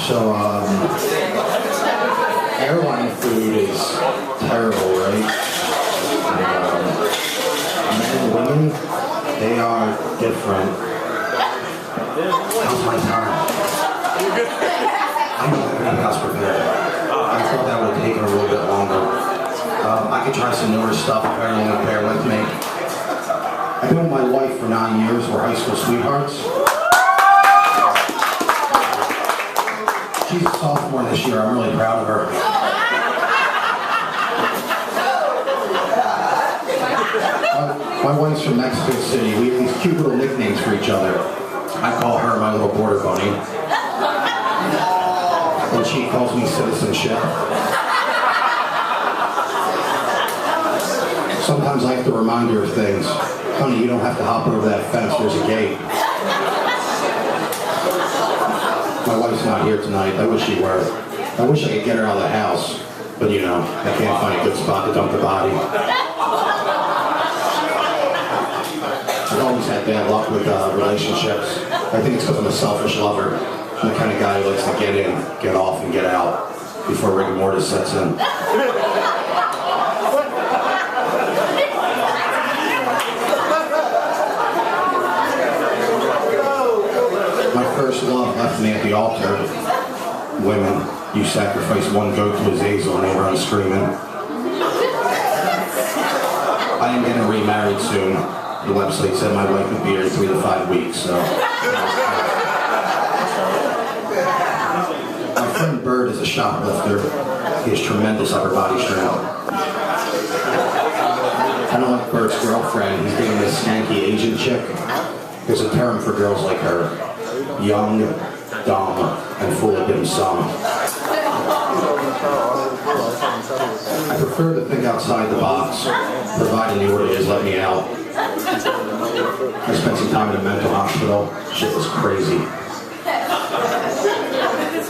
So, airline food is terrible, right? Men and women, they are different. How's my time? I don't have anything else prepared. I thought that would have taken a little bit longer. I could try some newer stuff if everyone would bear with me. I've been with my wife for 9 years. We're high school sweethearts. She's a sophomore this year. I'm really proud of her. My wife's from Mexico City. We have these cute little nicknames for each other. I call her my little border bunny. And she calls me citizenship. Sometimes I have to remind her of things. Honey, you don't have to hop over that fence. There's a gate. My wife's not here tonight. I wish she were. I wish I could get her out of the house. But you know, I can't find a good spot to dump the body. I've always had bad luck with relationships. I think it's because I'm a selfish lover. I'm the kind of guy who likes to get in, get off, and get out before rigor mortis sets in. My first love left me at the altar. Women, you sacrificed one goat to Azazel and they run screaming. I am getting remarried soon. The website said my wife would be here in 3 to 5 weeks, so. My friend Bird is a shoplifter. He has tremendous upper body strength. Kind of like Bird's girlfriend, he's dating this skanky Asian chick. There's a term for girls like her. Young, dumb, and full of dim sum. I prefer to think outside the box, providing the order is let me out. I spent some time in a mental hospital. Shit was crazy.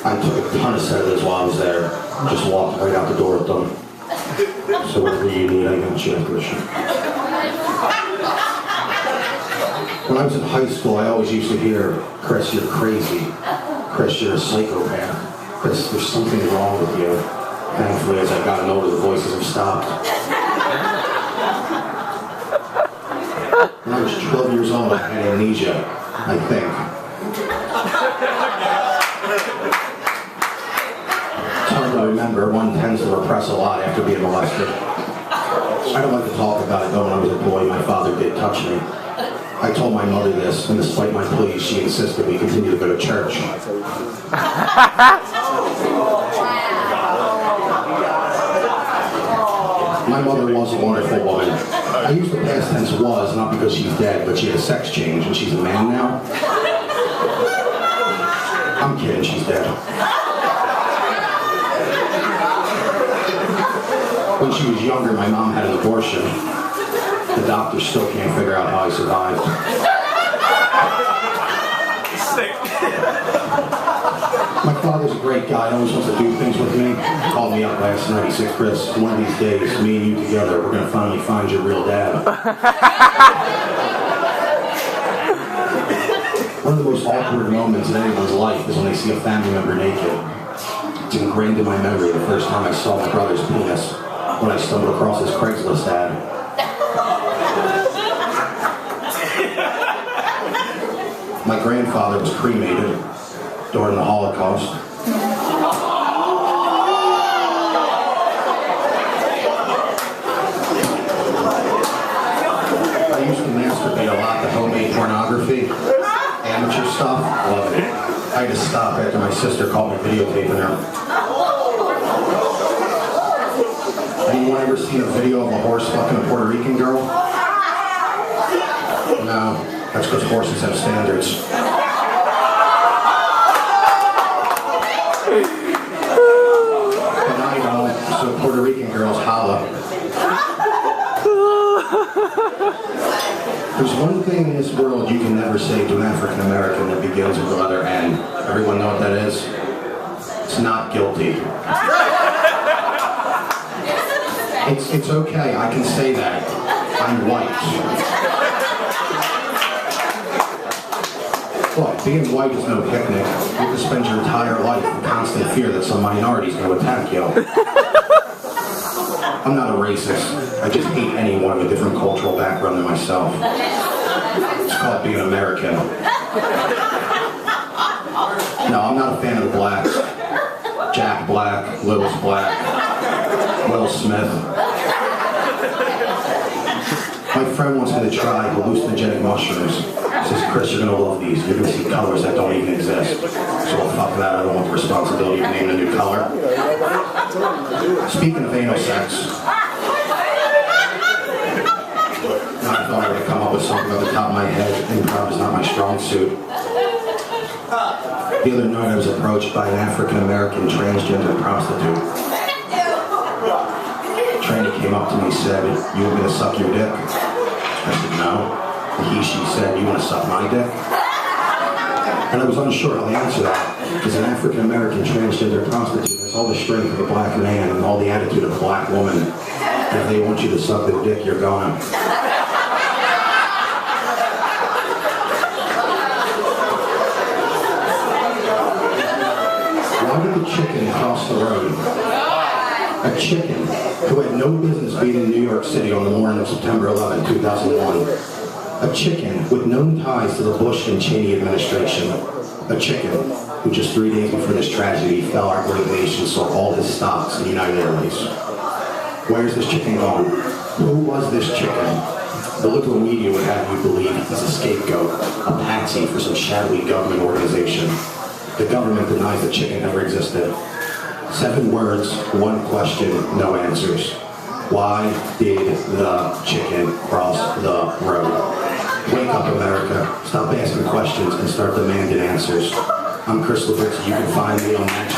I took a ton of sedatives while I was there. Just walked right out the door with them. So whatever you need, I got you after the show. When I was in high school, I always used to hear, Chris, you're crazy. Chris, you're a psychopath. Chris, there's something wrong with you. Thankfully, as I've gotten older, the voices have stopped. When I was 12 years old, I had amnesia, I think. It's hard to remember. One tends to repress a lot after being molested. I don't like to talk about it, though. When I was a boy, my father did touch me. I told my mother this, and despite my pleas, she insisted we continue to go to church. My mother was a wonderful woman. I use the past tense was, not because she's dead, but she had a sex change, and she's a man now. I'm kidding, she's dead. When she was younger, my mom had an abortion. The doctors still can't figure out how I survived. My father's a great guy, always wants to do things with me. He called me up last night, he said, Chris, one of these days, me and you together, we're going to finally find your real dad. One of the most awkward moments in anyone's life is when they see a family member naked. It's ingrained in my memory the first time I saw my brother's penis, when I stumbled across his Craigslist ad. My grandfather was cremated during the Holocaust. I used to masturbate a lot to homemade pornography, amateur stuff, love it. I had to stop after my sister caught me videotaping her. Anyone ever seen a video of a horse fucking a Puerto Rican girl? No, that's because horses have standards. But I don't, so Puerto Rican girls holla. There's one thing in this world you can never say to an African American that begins with the letter N. Everyone know what that is? It's not guilty. It's okay, I can say that. I'm white. What? Being white is no picnic. You can spend your entire life in constant fear that some minority's going to attack you. I'm not a racist. I just hate anyone with a different cultural background than myself. It's called being American. No, I'm not a fan of the blacks. Jack Black, Lewis Black, Will Smith. My friend wants me to try hallucinogenic mushrooms. He says, Chris, you're going to love these. You're going to see colors that don't even exist. So fuck that. I don't want the responsibility of naming a new color. Speaking of anal sex, I thought I would come up with something off the top of my head. Improv is not my strong suit. The other night I was approached by an African-American transgender prostitute. Trainee came up to me and said, "You want me to suck your dick?" I said, "No." And she said, "You want to suck my dick?" And I was unsure how to answer that, because an African-American transgender prostitute has all the strength of a black man and all the attitude of a black woman. And if they want you to suck their dick, you're gonna. Why did the chicken cross the road? A chicken who had no business being in New York City on the morning of September 11, 2001. A chicken with known ties to the Bush and Cheney administration. A chicken who just 3 days before this tragedy fell our great nation sold all his stocks in United Airways. Where's this chicken gone? Who was this chicken? The liberal media would have you believe he's a scapegoat, a patsy for some shadowy government organization. The government denies the chicken ever existed. 7 words, 1 question, no answers. Why did the chicken cross the road? Wake up, America. Stop asking questions and start demanding answers. I'm Chris Librizzi. You can find me on that